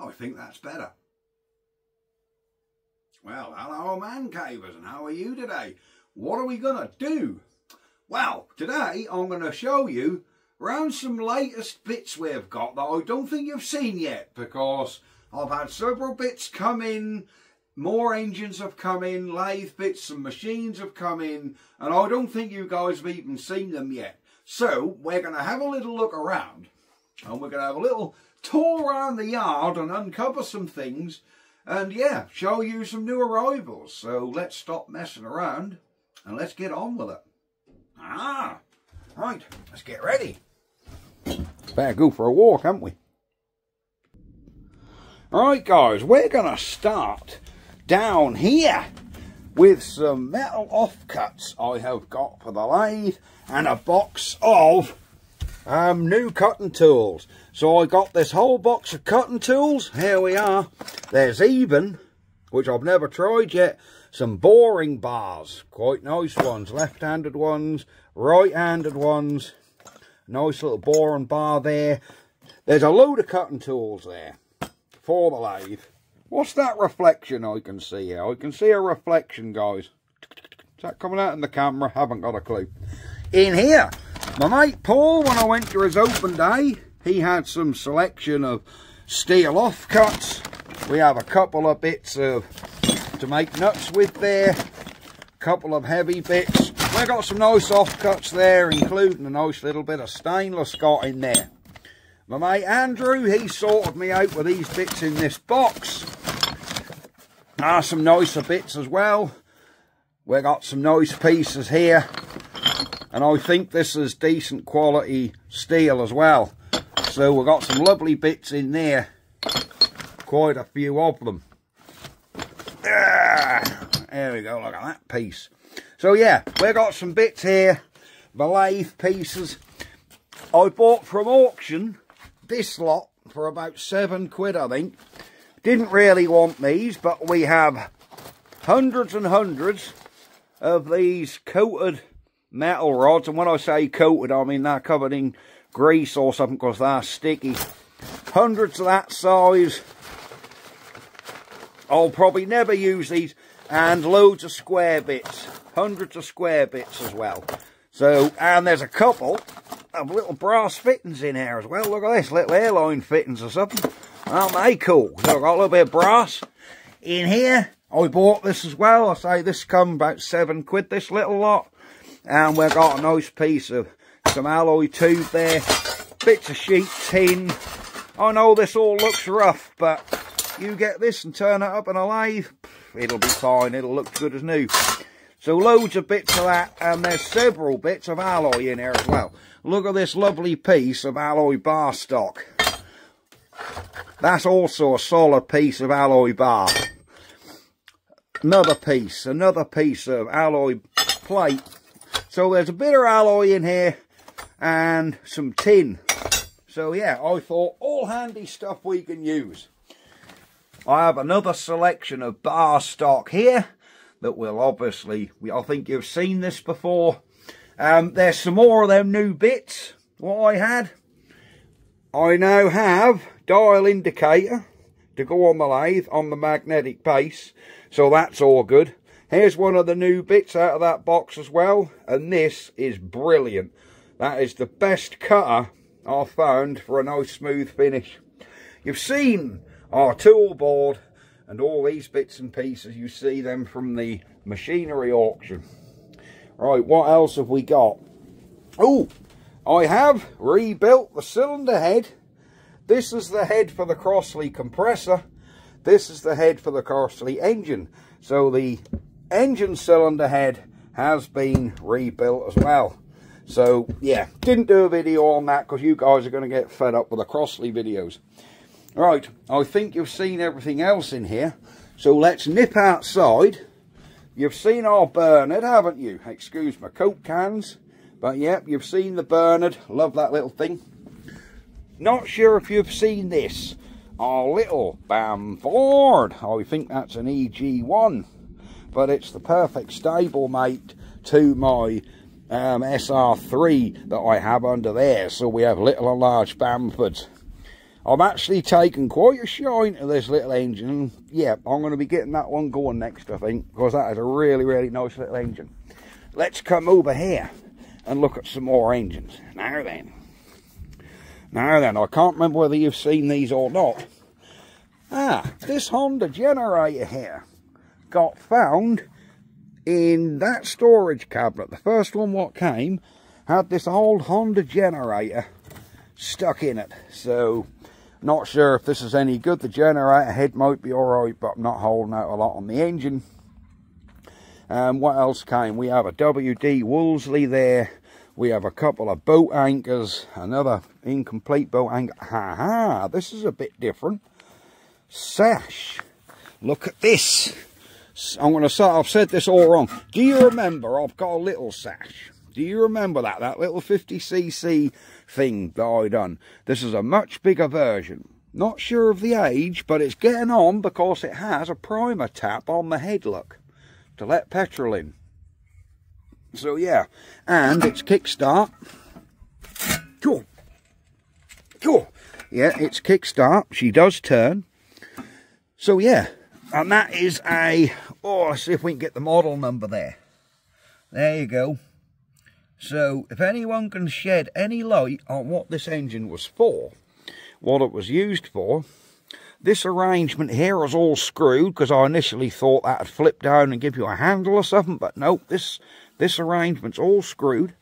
I think that's better. Well, hello Mancavers, and how are you today? What are we going to do? Well, today I'm going to show you around some latest bits we've got that I don't think you've seen yet, because I've had several bits come in, more engines have come in, lathe bits and machines have come in, and I don't think you guys have even seen them yet. So we're going to have a little look around, and we're going to have a little tour around the yard and uncover some things, and yeah, show you some new arrivals. So let's stop messing around and let's get on with it. Right, let's get ready. Better go for a walk, haven't we? Alright guys, we're going to start down here with some metal offcuts I have got for the lathe and a box of new cutting tools. So I got this whole box of cutting tools. Here we are. There's even, which I've never tried yet, some boring bars. Quite nice ones. Left-handed ones, right-handed ones. Nice little boring bar there. There's a load of cutting tools there for the lathe. What's that reflection I can see here? I can see a reflection, guys. Is that coming out in the camera? Haven't got a clue. In here, my mate Paul, when I went to his open day, he had some selection of steel offcuts. We have a couple of bits of to make nuts with there, a couple of heavy bits. We've got some nice offcuts there, including a nice little bit of stainless got in there. My mate Andrew, he sorted me out with these bits in this box. Some nicer bits as well. We got some nice pieces here, and I think this is decent quality steel as well. So we've got some lovely bits in there, quite a few of them. There we go, look at that piece. So yeah, we've got some bits here, the lathe pieces. I bought from auction this lot for about £7, I think. Didn't really want these, but we have hundreds and hundreds of these coated metal rods. And when I say coated, I mean they're covered in grease or something, because they're sticky. Hundreds of that size. I'll probably never use these. And loads of square bits. Hundreds of square bits as well. So, and there's a couple of little brass fittings in here as well. Look at this, little airline fittings or something. Aren't they cool? So I've got a little bit of brass in here. I bought this as well. I say this come about £7, this little lot. And we've got a nice piece of some alloy tube there. Bits of sheet tin. I know this all looks rough, but you get this and turn it up in a lathe, it'll be fine. It'll look good as new. So loads of bits of that, and there's several bits of alloy in here as well. Look at this lovely piece of alloy bar stock. That's also a solid piece of alloy bar. Another piece of alloy plate. So there's a bit of alloy in here and some tin. So yeah, I thought all handy stuff we can use. I have another selection of bar stock here that will obviously, I think you've seen this before. There's some more of them new bits. What I had, I now have dial indicator to go on the lathe on the magnetic base, so that's all good. Here's one of the new bits out of that box as well, and this is brilliant. That is the best cutter I've found for a nice smooth finish. You've seen our tool board and all these bits and pieces, you see them from the machinery auction. Right, what else have we got? Oh, I have rebuilt the cylinder head. This is the head for the Crossley compressor. This is the head for the Crossley engine. So the engine cylinder head has been rebuilt as well. So yeah, didn't do a video on that because you guys are going to get fed up with the Crossley videos. Right, I think you've seen everything else in here, so let's nip outside. You've seen our Bernard, haven't you? Excuse my Coke cans, but yep, you've seen the Bernard. Love that little thing. Not sure if you've seen this, our little Bamford. I think that's an EG1, but it's the perfect stablemate to my SR3 that I have under there. So we have little and large Bamfords. I've actually taken quite a shine to this little engine. Yeah, I'm going to be getting that one going next, I think, because that is a really, really nice little engine. Let's come over here and look at some more engines. Now then, I can't remember whether you've seen these or not. This Honda generator here got found in that storage cabinet. The first one what came had this old Honda generator stuck in it. So, not sure if this is any good. The generator head might be alright, but I'm not holding out a lot on the engine. What else came? We have a WD Wolseley there. We have a couple of boat anchors. Another incomplete boat anchor. This is a bit different. Sash. Look at this. I'm going to say, I've said this all wrong. Do you remember I've got a little sash? Do you remember that? That little 50cc thing that I done. This is a much bigger version. Not sure of the age, but it's getting on because it has a primer tap on the headlock to let petrol in. So yeah, and it's kickstart. Cool. Yeah, it's kickstart. She does turn. So yeah, and that is a, let's see if we can get the model number there. There you go. So if anyone can shed any light on what this engine was for, what it was used for, this arrangement here is all screwed, because I initially thought that would flip down and give you a handle or something, but nope, this arrangement's all screwed.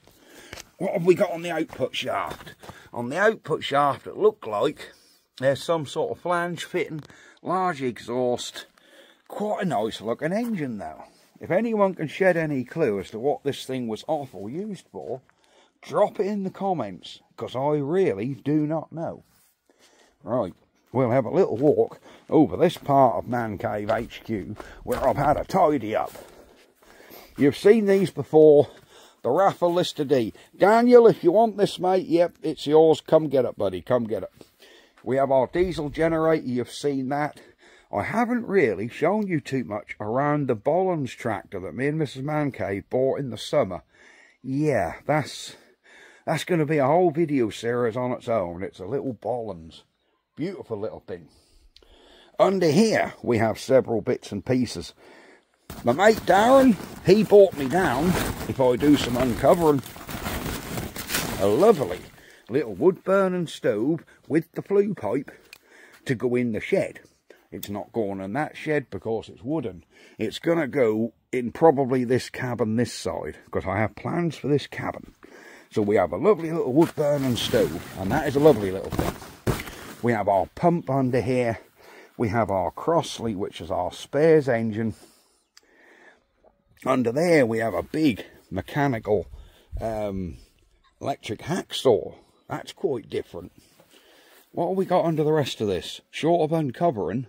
What have we got on the output shaft? On the output shaft, it looked like there's some sort of flange fitting, large exhaust, quite a nice looking engine though. If anyone can shed any clue as to what this thing was off or used for, drop it in the comments, because I really do not know. Right, we'll have a little walk over this part of Mancave HQ where I've had a tidy up. You've seen these before, the Raffle Lister D. Daniel, if you want this, mate, yep, it's yours. Come get it, buddy, come get it. We have our diesel generator, you've seen that. I haven't really shown you too much around the Bollens tractor that me and Mrs. Mancave bought in the summer. Yeah, that's going to be a whole video series on its own. It's a little Bollens. Beautiful little thing. Under here, we have several bits and pieces. My mate Darren, he brought me down, if I do some uncovering, a lovely little wood burning stove with the flue pipe to go in the shed. It's not going in that shed because it's wooden. It's going to go in probably this cabin this side, because I have plans for this cabin. So we have a lovely little wood burning stove, and that is a lovely little thing. We have our pump under here. We have our Crossley, which is our spares engine. Under there we have a big mechanical electric hacksaw. That's quite different. What have we got under the rest of this? Short of uncovering,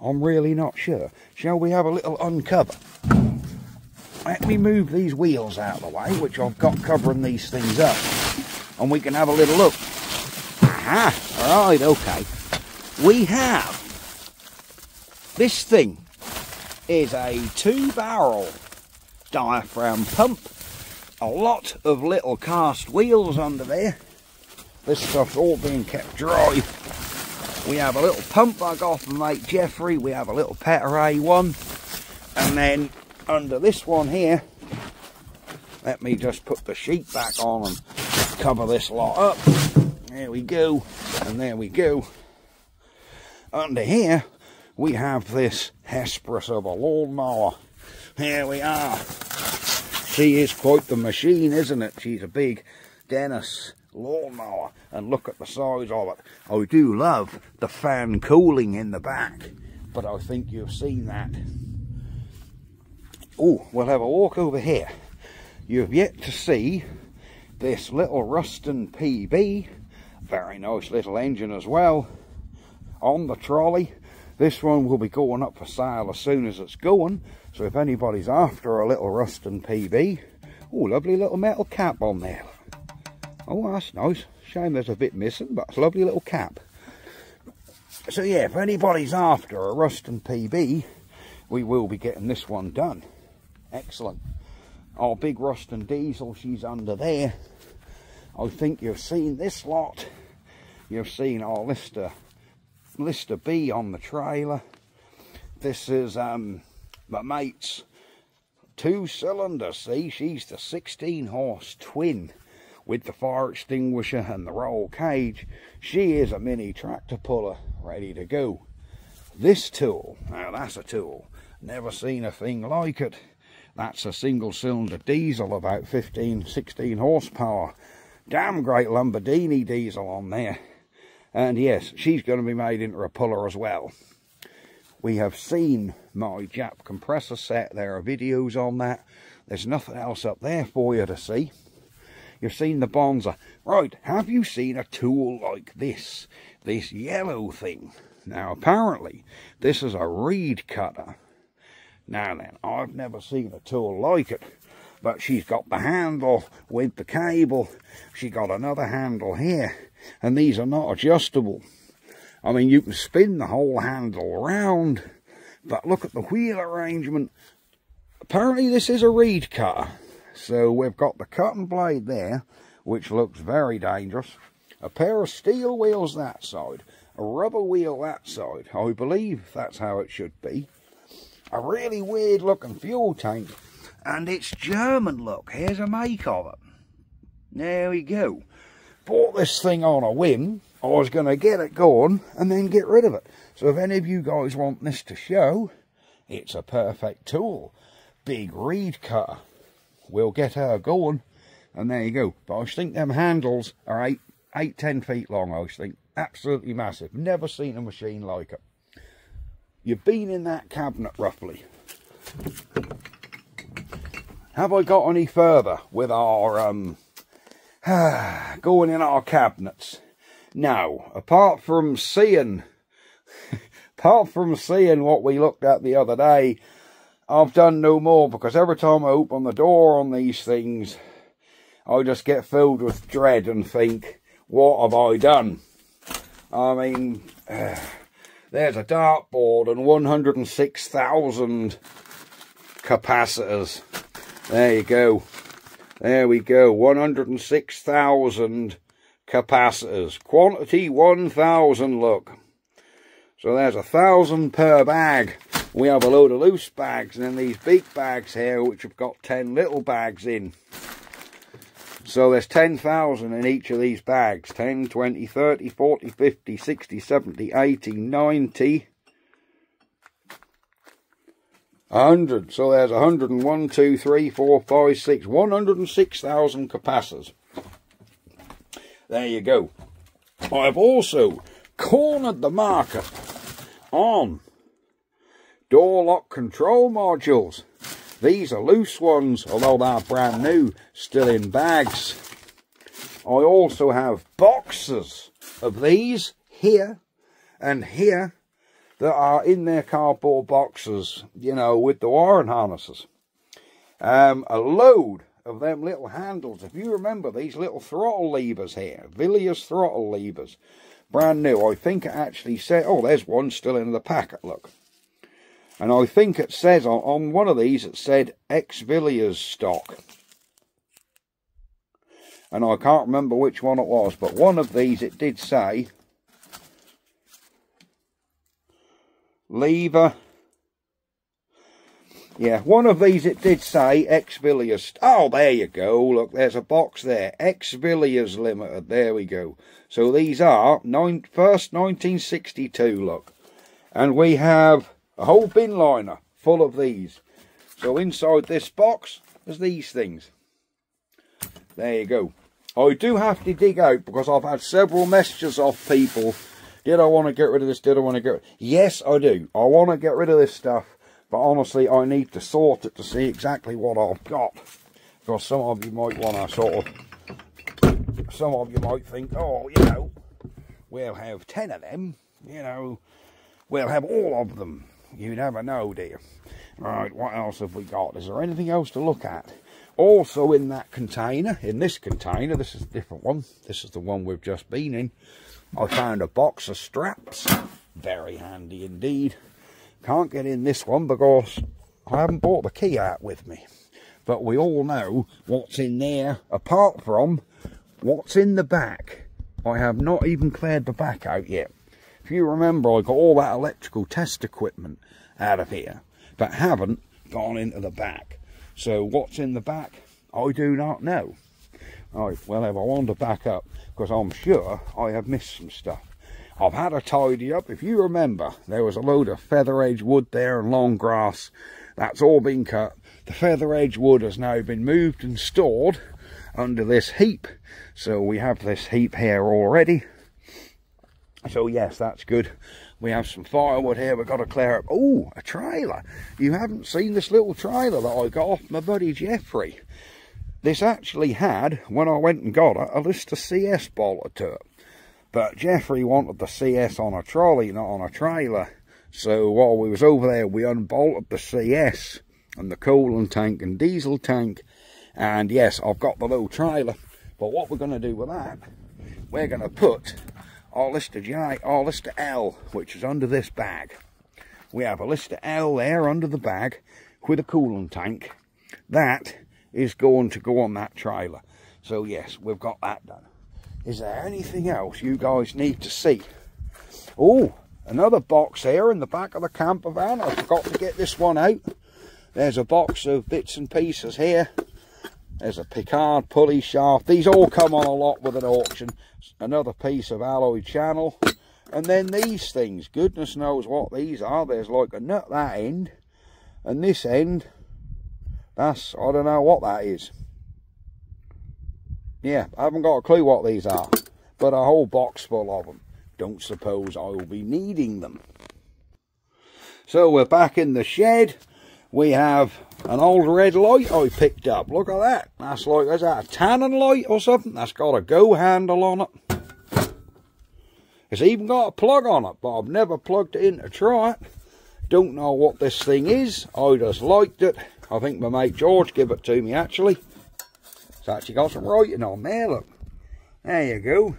I'm really not sure. Shall we have a little uncover? Let me move these wheels out of the way, which I've got covering these things up, and we can have a little look. Aha! Right, okay. We have, this thing is a 2-barrel diaphragm pump. A lot of little cast wheels under there. This stuff's all being kept dry. We have a little pump I got from mate Jeffrey. We have a little Petare one. And then under this one here, let me just put the sheet back on and cover this lot up. There we go. And there we go. Under here, we have this Hesperus of a lawnmower. Here we are. She is quite the machine, isn't it? She's a big Dennis lawnmower, and look at the size of it. I do love the fan cooling in the back, but I think you've seen that. Oh, we'll have a walk over here. You've yet to see this little Ruston PB, very nice little engine as well, on the trolley. This one will be going up for sale as soon as it's going, so if anybody's after a little Ruston PB, oh, lovely little metal cap on there. Oh, that's nice. Shame there's a bit missing, but it's a lovely little cap. So yeah, if anybody's after a Ruston PB, we will be getting this one done. Excellent. Our big Ruston diesel, she's under there. I think you've seen this lot. You've seen our Lister Lister B on the trailer. This is my mate's 2-cylinder. See, she's the 16-horse twin with the fire extinguisher and the roll cage. She is a mini tractor puller ready to go. This tool, now that's a tool, never seen a thing like it. That's a single-cylinder diesel, about 15-16 horsepower. Damn great Lamborghini diesel on there. And yes, she's going to be made into a puller as well. We have seen my Jap compressor set. There are videos on that. There's nothing else up there for you to see. You've seen the Bonza. Right, have you seen a tool like this? This yellow thing. Now, apparently, this is a reed cutter. Now then, I've never seen a tool like it. But she's got the handle with the cable. She got another handle here. And these are not adjustable. I mean, you can spin the whole handle around. But look at the wheel arrangement. Apparently, this is a reed cutter. So we've got the cutting blade there, which looks very dangerous. A pair of steel wheels that side. A rubber wheel that side. I believe that's how it should be. A really weird looking fuel tank. And it's German, look. Here's a make of it. There we go. Bought this thing on a whim. I was going to get it going and then get rid of it. So if any of you guys want this to show, it's a perfect tool. Big reed cutter. We'll get her going. And there you go. But I think them handles are 10 feet long, I think. Absolutely massive. Never seen a machine like it. You've been in that cabinet roughly. Have I got any further with our going in our cabinets? No, apart from seeing what we looked at the other day, I've done no more, because every time I open the door on these things, I just get filled with dread and think, what have I done? I mean, there's a dartboard and 106,000 capacitors. There you go. There we go. 106,000 capacitors. Quantity 1,000, look. So there's 1,000 per bag. We have a load of loose bags, and then these big bags here, which have got 10 little bags in. So there's 10,000 in each of these bags. 10, 20, 30, 40, 50, 60, 70, 80, 90... 100. So there's 101, 2, 3, 4, 5, 6, 106,000 capacitors. There you go. I've also cornered the market on door lock control modules. These are loose ones, although they're brand new, still in bags. I also have boxes of these here and here, that are in their cardboard boxes, you know, with the wiring harnesses. A load of them little handles. If you remember these little throttle levers here, Villiers throttle levers, brand new. I think it actually said, oh, there's one still in the packet, look. And I think it says on one of these, it said ex-Villiers stock. And I can't remember which one it was, but one of these it did say lever. Yeah, one of these it did say ex-Villiers. Oh, there you go. Look, there's a box there. Ex-Villiers Limited. There we go. So these are first 1962, look. And we have a whole bin liner full of these. So inside this box is these things. There you go. I do have to dig out, because I've had several messages off people. Did I want to get rid of this? Did I want to get rid of it? Yes, I do. I want to get rid of this stuff. But honestly, I need to sort it to see exactly what I've got. Because some of you might want to sort of... Some of you might think, oh, you know, we'll have 10 of them. You know, we'll have all of them. You never know, dear. Right, what else have we got? Is there anything else to look at? Also in that container, this is a different one. This is the one we've just been in. I found a box of straps. Very handy indeed. Can't get in this one because I haven't brought the key out with me. But we all know what's in there, apart from what's in the back. I have not even cleared the back out yet. If you remember, I got all that electrical test equipment out of here, but haven't gone into the back. So what's in the back, I do not know. Right, well, if I want to back up, because I'm sure I have missed some stuff. I've had a tidy up. If you remember, there was a load of feather edge wood there and long grass. That's all been cut. The feather edge wood has now been moved and stored under this heap. So we have this heap here already. So yes, that's good. We have some firewood here. We've got to clear up. Oh, a trailer. You haven't seen this little trailer that I got off my buddy Jeffrey. This actually had, when I went and got it, a Lister CS bolted to it. But Jeffrey wanted the CS on a trolley, not on a trailer. So while we was over there, we unbolted the CS and the coolant tank and diesel tank. And yes, I've got the little trailer. But what we're going to do with that, we're going to put our Lister J, our Lister L, which is under this bag. We have a Lister L there under the bag with a coolant tank. That is going to go on that trailer. So yes, we've got that done. Is there anything else you guys need to see? Oh, another box here in the back of the camper van. I forgot to get this one out. There's a box of bits and pieces here. There's a Picard pulley shaft. These all come on a lot with an auction. Another piece of alloy channel. And then these things. Goodness knows what these are. There's like a nut that end. And this end, that's, I don't know what that is. Yeah, I haven't got a clue what these are, but a whole box full of them. Don't suppose I will be needing them. So we're back in the shed. We have an old red light I picked up. Look at that. That's like, is that a tannin light or something? That's got a go handle on it. It's even got a plug on it, but I've never plugged it in to try it. Don't know what this thing is. I just liked it. I think my mate George gave it to me actually. It's actually got some writing on there, look. There you go.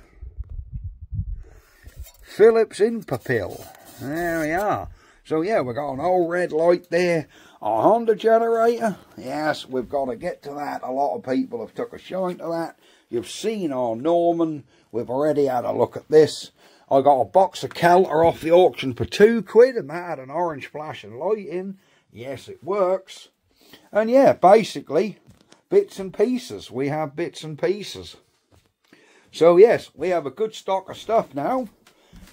Phillips in Papil. There we are. So yeah, we've got an old red light there. Our Honda generator. Yes, we've got to get to that. A lot of people have took a shine to that. You've seen our Norman. We've already had a look at this. I got a box of Kelter off the auction for £2 and that had an orange flashing light in. Yes, it works. And yeah, basically, bits and pieces. We have bits and pieces. So yes, we have a good stock of stuff now.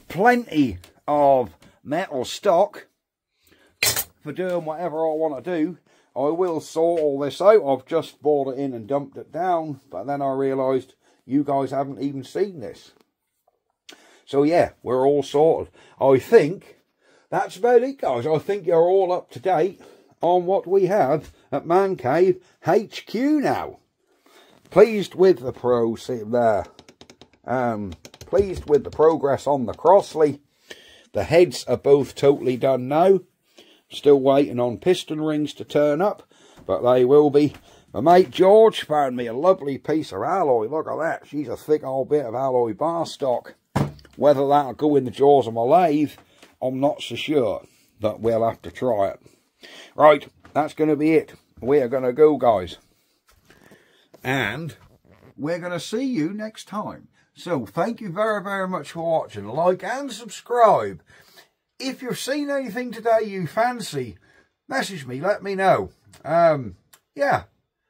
Plenty of metal stock for doing whatever I want to do. I will sort all this out. I've just brought it in and dumped it down, but then I realised you guys haven't even seen this. So yeah, we're all sorted. I think that's about it, guys. I think you're all up to date on what we have at Mancave HQ now. Pleased with the pleased with the progress on the Crossley. The heads are both totally done now. Still waiting on piston rings to turn up, but they will be. My mate George found me a lovely piece of alloy. Look at that. She's a thick old bit of alloy bar stock. Whether that'll go in the jaws of my lathe, I'm not so sure. But we'll have to try it. Right, that's going to be it. We are going to go, guys. And we're going to see you next time. So, thank you very, very much for watching. Like and subscribe. If you've seen anything today you fancy, message me, let me know. Yeah,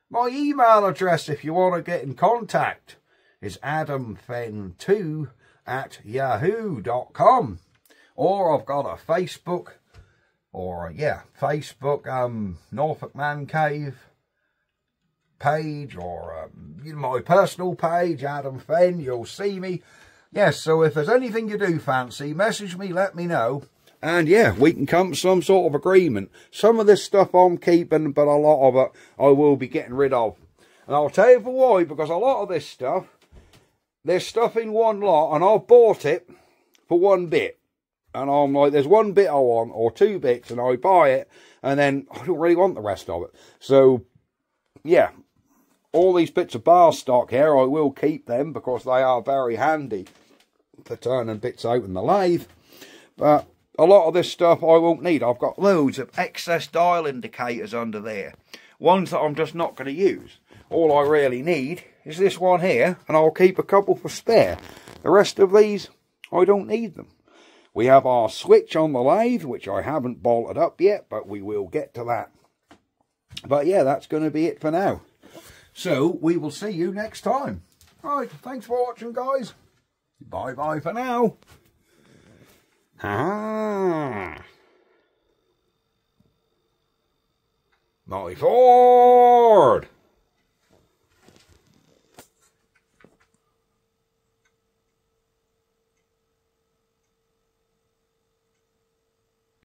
my email address if you want to get in contact is adamfen2@yahoo.com. Or I've got a Facebook, Facebook, Norfolk Man Cave page, or my personal page, Adam Fenn, you'll see me. Yes, so if there's anything you do fancy, message me, let me know. And yeah, we can come to some sort of agreement. Some of this stuff I'm keeping, but a lot of it I will be getting rid of. And I'll tell you for why, because a lot of this stuff, there's stuff in one lot, and I bought it for one bit. And I'm like, there's one bit I want, or two bits, and I buy it, and then I don't really want the rest of it. So, yeah, all these bits of bar stock here, I will keep them, because they are very handy for turning bits out in the lathe. But a lot of this stuff I won't need. I've got loads of excess dial indicators under there. Ones that I'm just not going to use. All I really need is this one here, and I'll keep a couple for spare. The rest of these, I don't need them. We have our switch on the lathe, which I haven't bolted up yet, but we will get to that. But yeah, that's going to be it for now. So we will see you next time. Right, thanks for watching, guys. Bye-bye for now. My Ford!